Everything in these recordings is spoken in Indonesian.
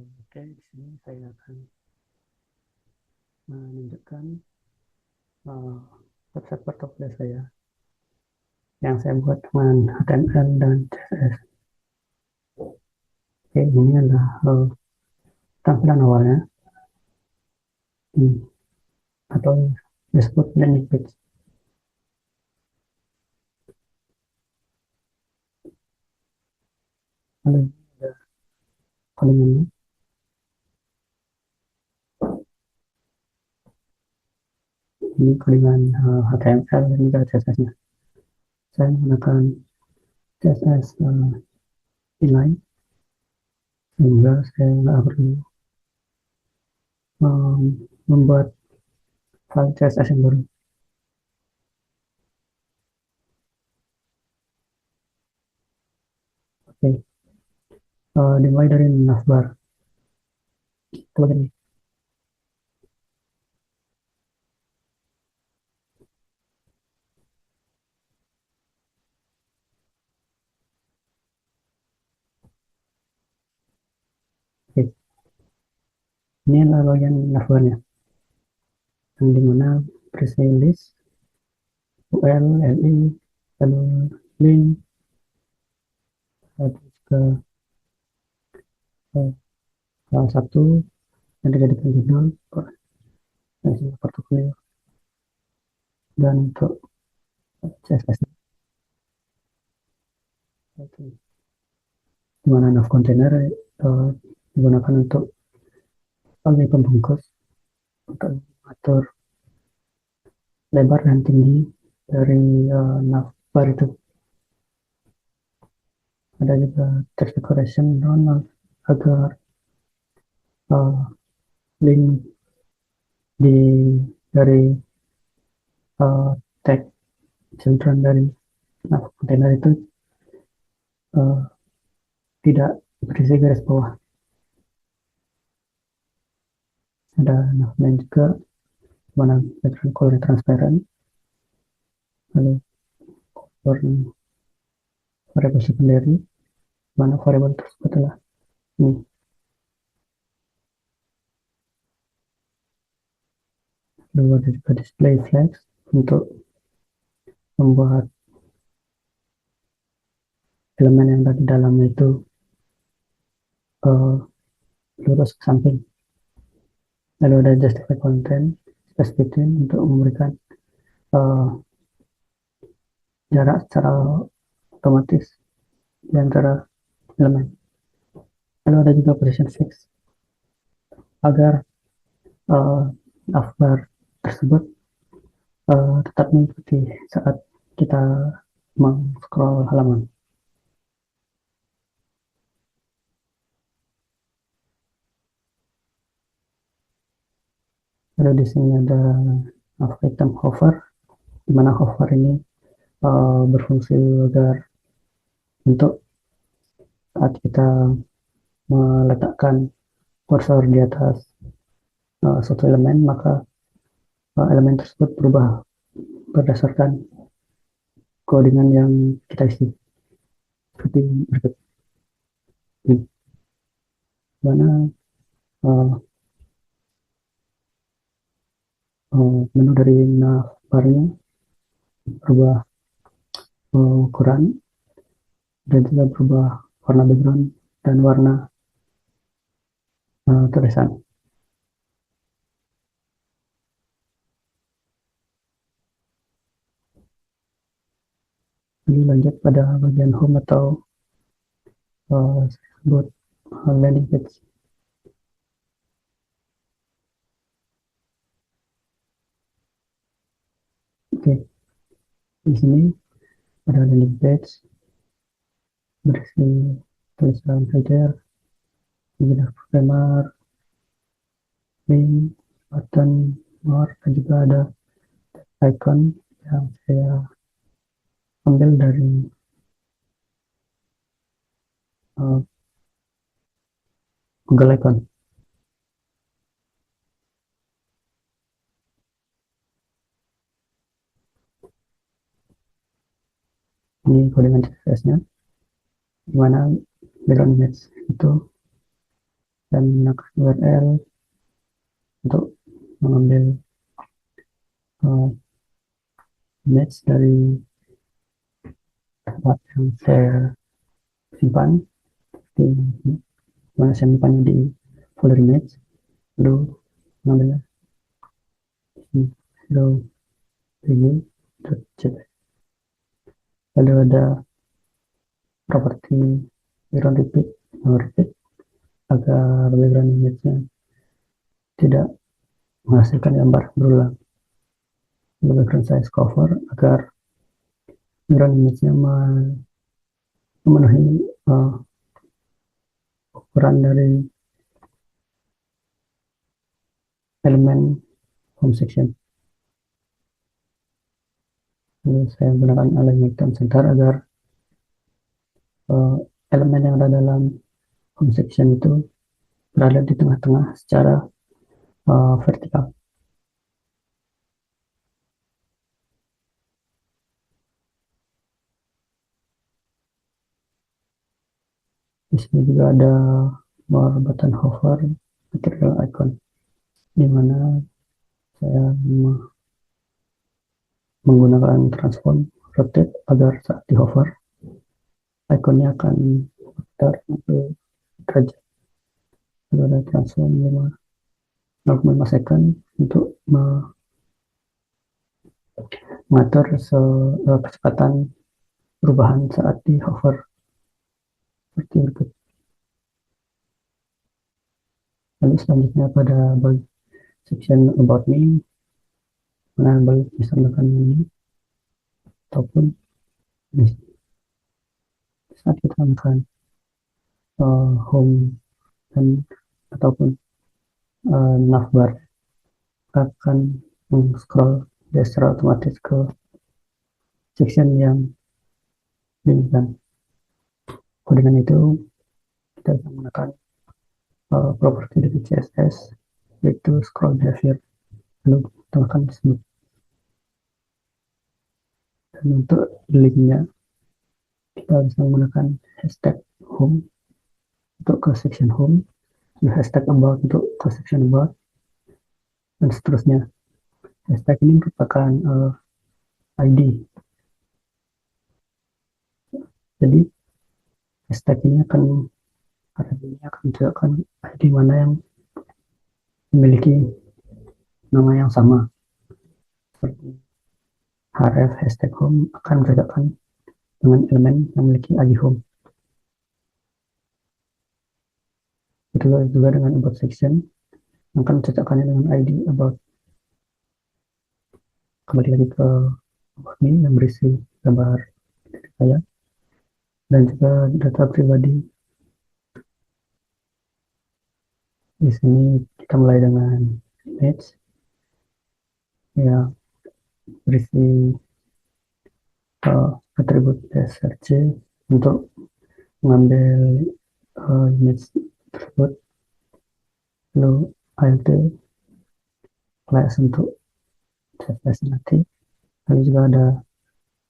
Oke, di sini saya akan menunjukkan uh, website portofolio saya yang saya buat dengan HTML dan CSS. Oke, ini adalah tampilan awalnya, atau disebut landing page. Lalu ada codingannya. Ini codingan HTML dan juga CSS-nya. Saya menggunakan CSS inline sehingga saya nggak perlu membuat file CSS yang baru. Oke, dimulai dari navbar. Coba ini. Oke, ini adalah bagian navbarnya, yang dimana berisi list, UL, LI, lalu link, lalu juga salah satu yang dijadikan judul portofolio, dan untuk CSS itu dimana nav container digunakan untuk sebagai pembungkus untuk mengatur lebar dan tinggi dari navbar itu. Ada juga text decoration Ronald agar uh, link di dari tag children dari nav container itu uh, tidak berisi garis bawah. Ada nav lain juga mana background color transparent, lalu variable secondary, mana variable tersebut adalah ini. Lalu ada juga display flags untuk membuat elemen yang ada di dalamnya itu uh, lurus ke samping. Lalu ada justify content specific untuk memberikan uh, jarak secara otomatis di antara elemen. Lalu ada juga position fix agar uh, navbar tersebut tetap mengikuti saat kita scroll halaman. Lalu di sini ada item hover, di mana hover ini berfungsi agar untuk saat kita meletakkan kursor di atas suatu elemen, maka elemen tersebut berubah berdasarkan codingan yang kita isi. Seperti berikut. Ini. Mana uh, menu dari navbarnya berubah ukuran dan juga berubah warna background dan warna tulisan. Ini lanjut pada bagian home atau sebut landing page. Oke, di sini ada landing page berisi tulisan header, header programmer, link, button, more, dan juga ada icon yang saya ambil dari Google Icon. Ini codingan CSS-nya, di mana background image itu dan menggunakan URL untuk mengambil uh, image dari tempat yang saya simpan di mana saya simpannya di folder image, lalu mengambilnya di hero preview.jpg. Lalu ada properti background repeat agar background image-nya tidak menghasilkan gambar berulang. Lalu background size cover agar background image-nya memenuhi ukuran dari elemen home section. Lalu saya menggunakan alignment center agar elemen yang ada dalam home section itu berada di tengah-tengah secara vertikal. Di sini juga ada more button hover material icon, di mana saya menggunakan transform rotate agar saat di hover ikonnya akan putar 60 derajat. Lalu ada transform 0,5 second untuk mengatur kecepatan perubahan saat di hover seperti berikut. Lalu selanjutnya pada section about me, mana bisa menekan ini ataupun saat kita menekan home dan ataupun navbar akan scroll dia secara otomatis ke section yang diinginkan. Dengan itu kita bisa menggunakan properti dari CSS yaitu scroll behavior, lalu tambahkan smooth. Dan untuk linknya kita bisa menggunakan hashtag home untuk ke section home, hashtag about untuk ke section about, dan seterusnya. Hashtag ini merupakan ID. Jadi hashtag ini akan menunjukkan ID mana yang memiliki nama yang sama. Seperti href hashtag home akan menunjukkan dengan elemen yang memiliki ID home. Itu juga dengan about section yang akan mencocokkannya dengan ID about. Kembali lagi ke about me yang berisi gambar saya dan juga data pribadi. Di sini kita mulai dengan image yang berisi atribut src untuk mengambil image tersebut, lalu alt class untuk CSS nanti, lalu juga ada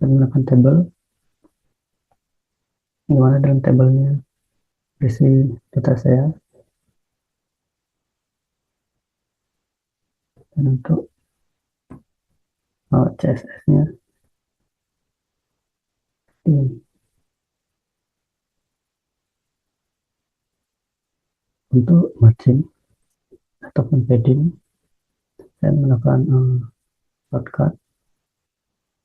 menggunakan table di mana dalam tabelnya berisi data saya, dan untuk CSS-nya ini. Untuk margin ataupun padding saya menggunakan shortcut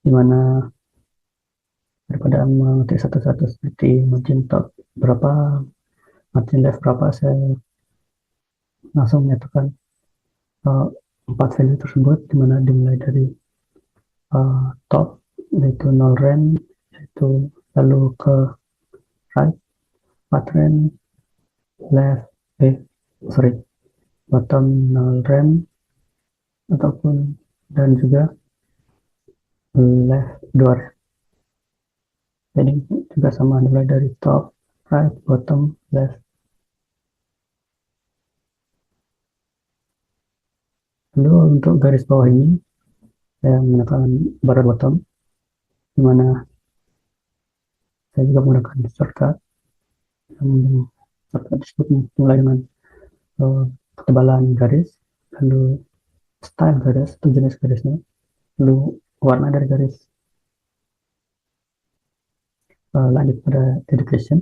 di mana daripada mengetik satu-satu seperti margin top berapa, margin left berapa, saya langsung menyatukan 4 value tersebut, di mana dimulai dari top yaitu 0 rem, yaitu lalu ke right 4 rem, left bottom 0 rem ataupun dan juga left 2 rem. Jadi juga sama, dimulai dari top, right, bottom, left. Lalu untuk garis bawah ini saya menggunakan bar bottom, di mana saya juga menggunakan shortcut. Shortcut disebut mulai dengan ketebalan garis, lalu style garis atau jenis garisnya, lalu warna dari garis. Lanjut pada education.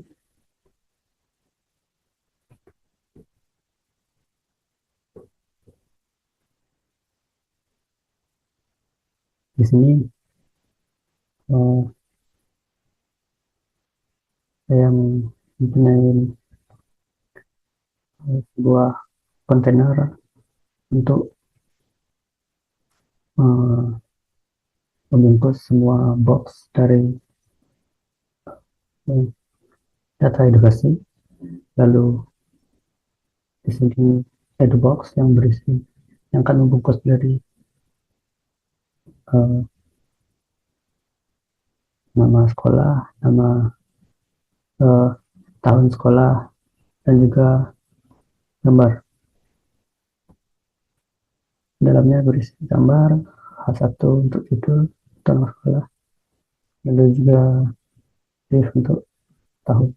Di sini saya mempunyai sebuah kontainer untuk membungkus semua box dari data edukasi. Lalu di sini ada box yang berisi yang akan membungkus dari uh, nama sekolah, nama uh, tahun sekolah, dan juga gambar. Dalamnya berisi gambar H1 untuk judul tahun sekolah, lalu juga div untuk tahun.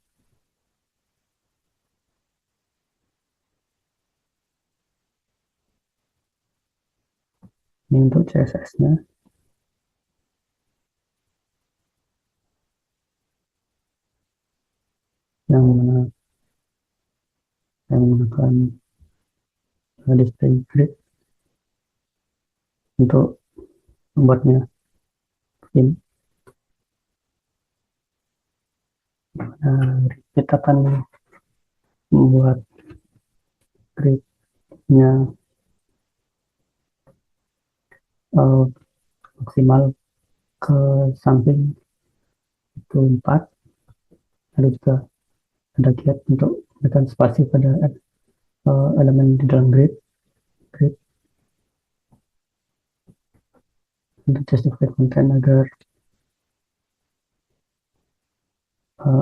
Ini untuk CSS-nya, yang mana yang menggunakan display grid untuk membuatnya ini. Kita akan membuat gridnya uh, maksimal ke samping itu 4, lalu juga ada gap untuk memberikan spasi pada elemen di dalam grid untuk justify konten agar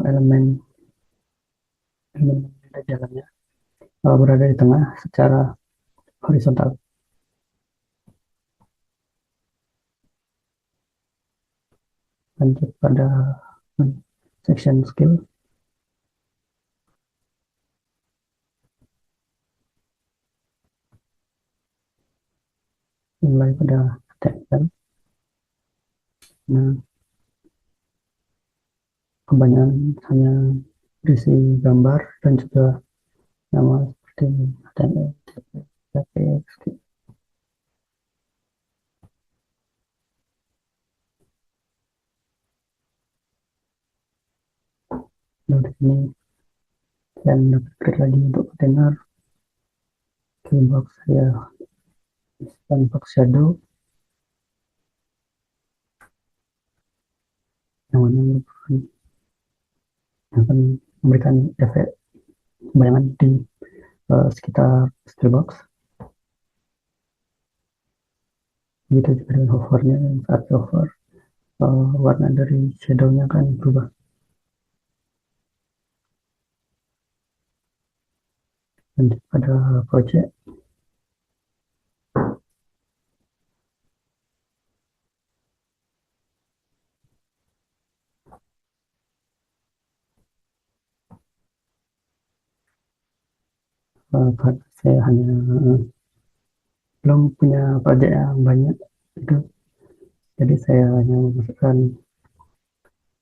elemen elemen ada jalannya berada di tengah secara horizontal. Lanjut pada section skill. Mulai pada tempel. Nah, kebanyakan hanya berisi gambar dan juga nama seperti HTML, JPX. Nah, di sini saya mendapat lagi untuk kontainer box. Saya isikan box shadow yang mana akan memberikan efek bayangan di sekitar skill box. Begitu juga dengan hovernya, saat hover warna dari shadow-nya akan berubah. Lanjut pada project. Karena saya hanya belum punya project yang banyak itu, jadi saya hanya memasukkan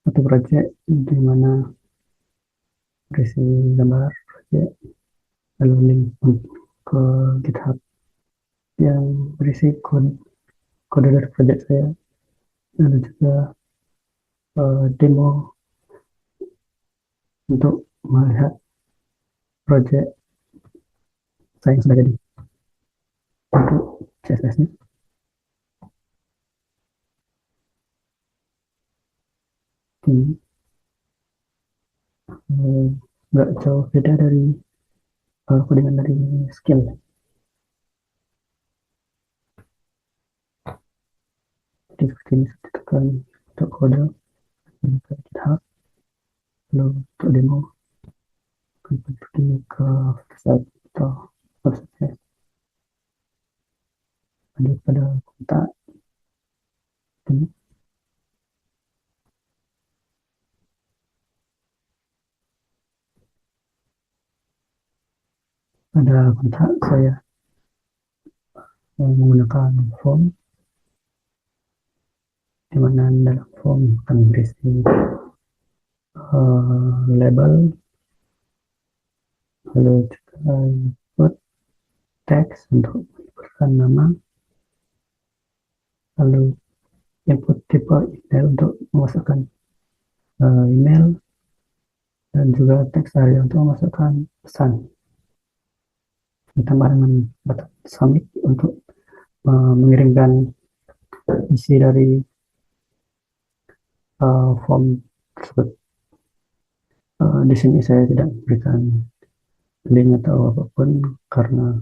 satu project di mana berisi gambar project, lalu link ke GitHub yang berisi kode dari project saya, lalu juga demo untuk melihat project saya yang sudah jadi. Untuk CSS-nya ini nggak jauh beda dari codingan dari skill. Jadi seperti ini, tekan untuk kode ke GitHub, lalu untuk demo akan pergi ke website atau website. Lanjut pada kontak ini. ada kontak saya menggunakan form, di mana dalam form akan berisi label, lalu juga input teks untuk menunjukkan nama, lalu input tipe email untuk memasukkan email, dan juga teks area untuk memasukkan pesan, ditambah dengan button submit untuk mengirimkan isi dari form tersebut. Di sini saya tidak memberikan link atau apapun karena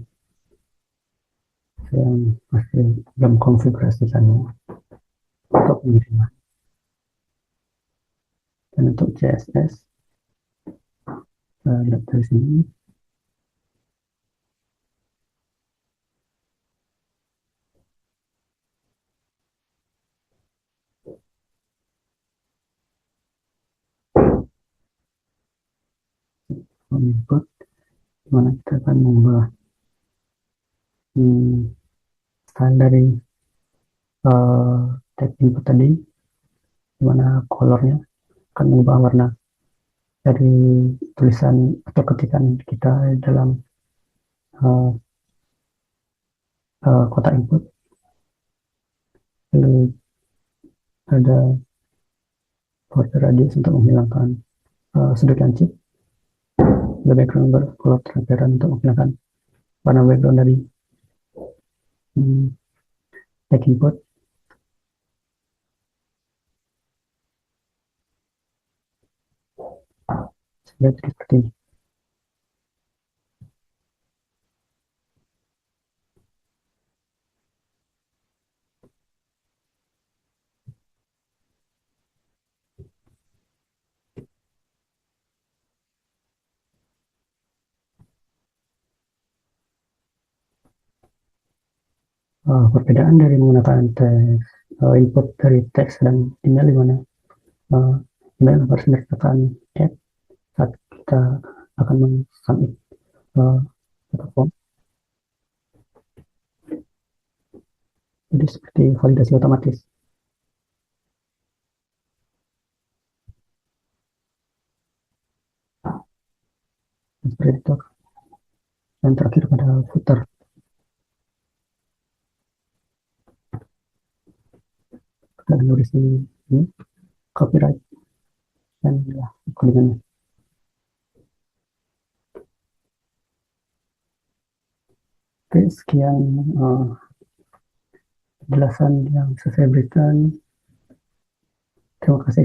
saya masih belum konfigurasikannya untuk pengiriman. Dan untuk CSS lihat dari sini, input, dimana kita akan mengubah style dari tag input tadi, dimana colornya akan mengubah warna dari tulisan atau ketikan kita dalam kotak input. Lalu ada border radius untuk menghilangkan sudut lancip, the background bercolor transparent untuk menghilangkan warna background dari tag input. Jadi seperti ini. Perbedaan dari menggunakan teks input dari teks dan email, di mana email harus menyertakan add saat kita akan men-submit form. Jadi seperti validasi otomatis. Seperti itu. Dan terakhir pada footer. Kita menulis ini copyright dan ya, kode. Oke, sekian penjelasan yang saya berikan. Terima kasih.